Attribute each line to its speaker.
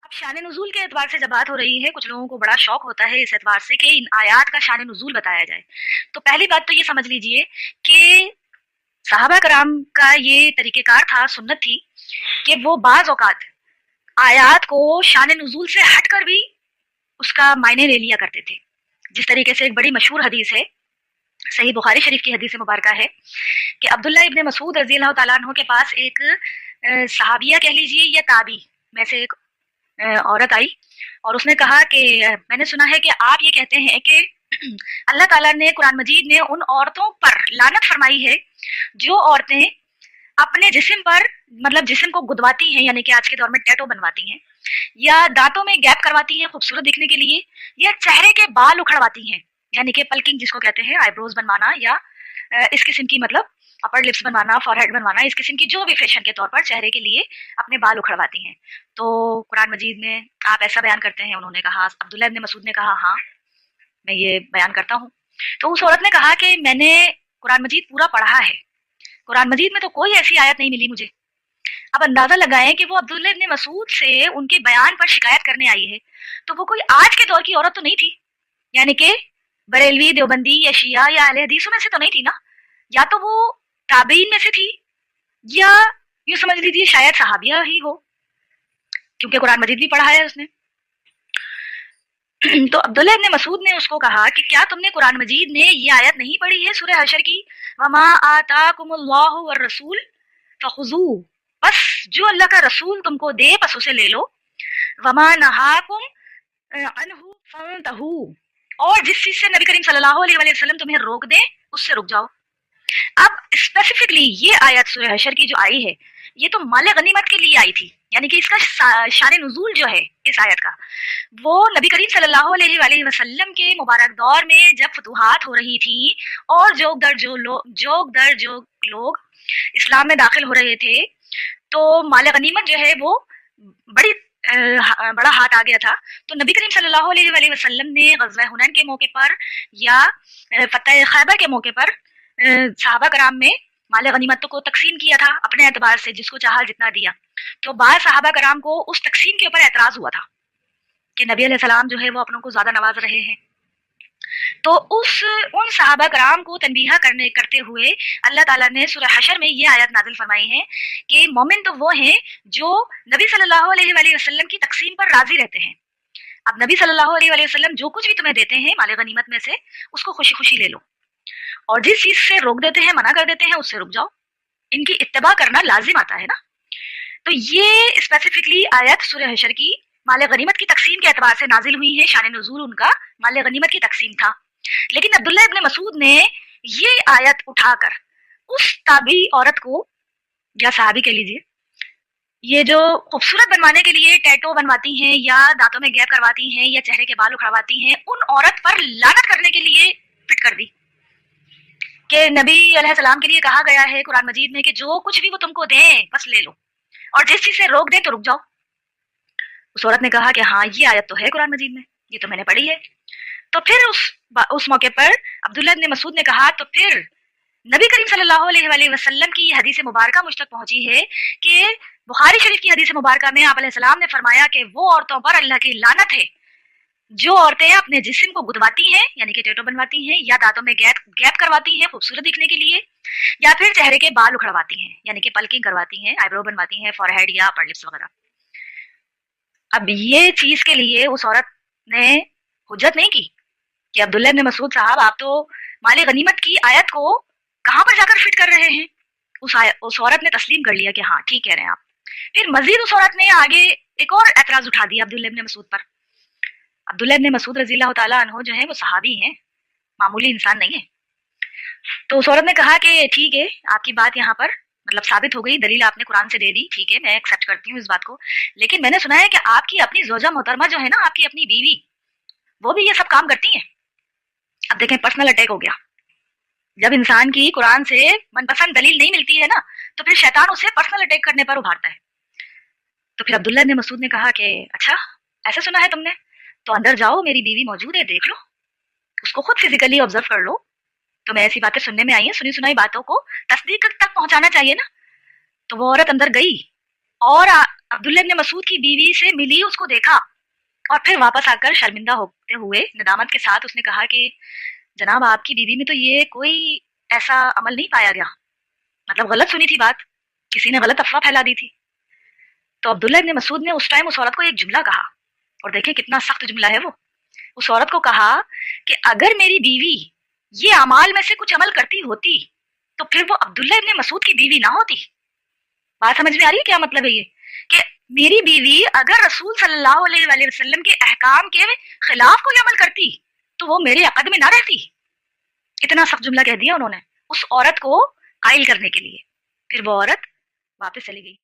Speaker 1: अब शान नुज़ूल के एतबार से जब बात हो रही है, कुछ लोगों को बड़ा शौक होता है इस एतबार से कि इन आयात का शान नुज़ूल बताया जाए। तो पहली बात तो ये समझ लीजिए कि सहाबा कराम का ये तरीक़ेकार था, सुन्नत थी कि वो बाज़ औक़ात आयात को शान नुज़ूल से हटकर भी उसका मायने ले लिया करते थे। जिस तरीके से एक बड़ी मशहूर हदीस है, सही बुखारी शरीफ की हदीस मुबारका है कि अब्दुल्लाह इब्न मसूद रज़ियल्लाहु ताला अन्हु के पास एक सहाबिया कह लीजिए या ताबी में से एक औरत आई और उसने कहा कि मैंने सुना है कि आप ये कहते हैं कि अल्लाह ताला ने कुरान मजीद में उन औरतों पर लानत फरमाई है जो औरतें अपने जिस्म पर मतलब जिस्म को गुदवाती हैं, यानी कि आज के दौर में टैटू बनवाती हैं, या दांतों में गैप करवाती हैं खूबसूरत दिखने के लिए, या चेहरे के बाल उखड़वाती हैं, यानी कि पल्किंग जिसको कहते हैं, आईब्रोज बनवाना, या इस किस्म की मतलब अपर लिप्स बनवाना, फॉरहेड बनवाना, इस किस्म की जो भी फैशन के तौर पर चेहरे के लिए अपने बाल उखड़वाती हैं। तो कुरान मजीद में आप ऐसा बयान करते हैं? उन्होंने कहा, अब्दुल्लाह इब्न मसूद ने कहा हाँ मैं ये बयान करता हूँ। तो उस औरत ने कहा कि मैंने कुरान मजीद पूरा पढ़ा है, कुरान मजीद में तो कोई ऐसी आयत नहीं मिली मुझे। अब अंदाजा लगाएं कि वो अब्दुल्लाह इब्न मसूद से उनके बयान पर शिकायत करने आई है, तो वो कोई आज के दौर की औरत तो नहीं थी, यानी कि बरेलवी, देवबंदी या शिया या अहले हदीसों में से तो नहीं थी ना, या तो वो ताबीन में से थी, या यूं समझ लीजिए शायद सहाबिया ही हो, क्योंकि कुरान मजीद भी पढ़ा है उसने। तो अब्दुल्लाह इब्न मसूद ने उसको कहा कि क्या तुमने कुरान मजीद में ये आयत नहीं पढ़ी है सूरह हशर की, वमा आताकुमुल्लाहु वर रसूल फखुजू, बस जो अल्लाह का रसूल तुमको दे बस उसे ले लो, वमा नहाकुम अनहु फंतहू, और जिस चीज से नबी करीम सल्लल्लाहु अलैहि वसल्लम तुम्हें रोक दे उससे रुक जाओ। अब स्पेसिफिकली ये आयत सूरह हशर की जो आई है, ये तो माले गनीमत के लिए आई थी, यानी कि इसका शान नुज़ूल जो है इस आयत का, वो नबी करीम सल्लल्लाहु अलैहि वसल्लम के मुबारक दौर में जब फतूहात हो रही थी और जोग दर जोग लोग इस्लाम में दाखिल हो रहे थे, तो माले गनीमत जो है वो बड़ी बड़ा हाथ आ गया था। तो नबी करीम सल्लल्लाहु अलैहि वसल्लम ने ग़ज़वा हुनैन के मौके पर या फतह खैबर के मौके पर सहाबा कराम में माले गनीमत को तकसीम किया था अपने एतबार से, जिसको चाहा जितना दिया। तो बाद सहाबा कराम को उस तकसीम के ऊपर एतराज हुआ था कि नबी अलैहिस्सलाम जो है वो अपनों को ज्यादा नवाज रहे हैं। तो उन सहाबा कराम को तनबीहा करते हुए अल्लाह ताला ने सूरह हशर में ये आयत नाजिल फरमाई है कि मोमिन तो वो हैं जो नबी सल्लल्लाहु अलैहि वसल्लम की तकसीम पर राजी रहते हैं। अब नबी सल्लल्लाहु अलैहि वसल्लम जो कुछ भी तुम्हें देते हैं माले गनीमत में से, उसको खुशी खुशी ले लो, और जिस चीज से रोक देते हैं, मना कर देते हैं, उससे रुक जाओ। इनकी इत्तिबा करना लाजिम आता है ना। तो ये स्पेसिफिकली आयत सूरह हशर की माले गनीमत की तकसीम के एतबार से नाजिल हुई है, शान नुज़ूल उनका माले गनीमत की तकसीम था। लेकिन अब्दुल्लाह इब्न मसूद ने ये आयत उठाकर उस ताबी औरत को, या सहाबी कह लीजिए, ये जो खूबसूरत बनवाने के लिए टैटू बनवाती हैं या दांतों में गैप करवाती हैं या चेहरे के बाल उखड़वाती हैं, उन औरत पर लानत करने के लिए फिट कर दी कि नबी अलैहिस्सलाम के लिए कहा गया है कुरान मजीद में कि जो कुछ भी वो तुमको दें बस ले लो, और जिस चीज से रोक दें तो रुक जाओ। उस औरत ने कहा कि हाँ ये आयत तो है कुरान मजीद में, ये तो मैंने पढ़ी है। तो फिर उस मौके पर अब्दुल्लाह इब्न मसूद ने कहा, तो फिर नबी करीम सल्लल्लाहु अलैहि वसल्लम की हदीस मुबारका मुझ तक पहुंची है कि बुखारी शरीफ की हदीस मुबारका में आप अलैहिस्सलाम ने फरमाया कि वो औरतों पर अल्लाह की लानत है जो औरतें अपने जिस्म को गुदवाती हैं, यानी कि टैटू बनवाती हैं, या दांतों में गैप करवाती हैं खूबसूरत दिखने के लिए, या फिर चेहरे के बाल उखड़वाती हैं, यानी कि पल्किंग करवाती हैं, आईब्रो बनवाती हैं, फॉरहेड या अपर लिप्स वगैरह। अब ये चीज के लिए उस औरत ने हुज्जत नहीं की कि अब्दुल्लाह इब्न मसूद साहब आप तो माले गनीमत की आयत को कहां पर जाकर फिट कर रहे हैं। उस औरत ने तस्लीम कर लिया कि हाँ ठीक कह रहे हैं आप। फिर मजीद उस औरत ने आगे एक और एतराज उठा दिया अब्दुल्लाह इब्न मसूद पर। अब्दुल्लाह इब्न मसूद रज़ियल्लाहु ताला अन्हु जो है वो सहाबी हैं, मामूली इंसान नहीं है। तो उस औरत ने कहा कि ठीक है, आपकी बात यहाँ पर मतलब साबित हो गई, दलील आपने कुरान से दे दी, ठीक है मैं एक्सेप्ट करती हूँ इस बात को, लेकिन मैंने सुना है कि आपकी अपनी ज़ौजा मोहतरमा जो है ना, आपकी अपनी बीवी, वो भी ये सब काम करती हैं। अब देखें पर्सनल अटैक हो गया। जब इंसान की कुरान से मनपसंद दलील नहीं मिलती है ना, तो फिर शैतान उसे पर्सनल अटैक करने पर उभारता है। तो फिर अब्दुल्लाह इब्न मसूद ने कहा कि अच्छा ऐसा सुना है तुमने, तो अंदर जाओ, मेरी बीवी मौजूद है, देख लो, उसको खुद फिजिकली ऑब्जर्व कर लो। तो मैं ऐसी बातें सुनने में आई है, सुनी सुनाई बातों को तस्दीक तक पहुंचाना चाहिए ना। तो वो औरत अंदर गई اور عبداللہ ابن مسعود کی بیوی سے ملی، اس کو دیکھا، اور پھر واپس آ کر شرمندہ ہوتے ہوئے ندامت کے ساتھ اس نے کہا کہ جناب آپ کی بیوی میں تو یہ کوئی ایسا عمل نہیں پایا گیا، مطلب غلط سنی تھی بات، کسی نے غلط افواہ پھیلا دی تھی۔ تو عبداللہ ابن مسعود نے اس ٹائم اس عورت کو ایک جملہ کہا، اور دیکھیں کتنا سخت جملہ ہے وہ۔ اس عورت کو کہا کہ اگر میری بیوی یہ اعمال میں سے کچھ عمل کرتی ہوتی تو پھر وہ عبداللہ ابن مسعود کی بیوی نہ ہوتی۔ بات سمجھ میں آ رہی ہے کیا مطلب ہے یہ؟ کہ میری بیوی اگر رسول صلی اللہ علیہ وآلہ وسلم کے احکام کے خلاف کوئی عمل کرتی تو وہ میرے عقد میں نہ رہتی۔ اتنا سخت جملہ کہہ دیا انہوں نے اس عورت کو قائل کرنے کے لیے۔ پھر وہ عورت واپس چلی گئی۔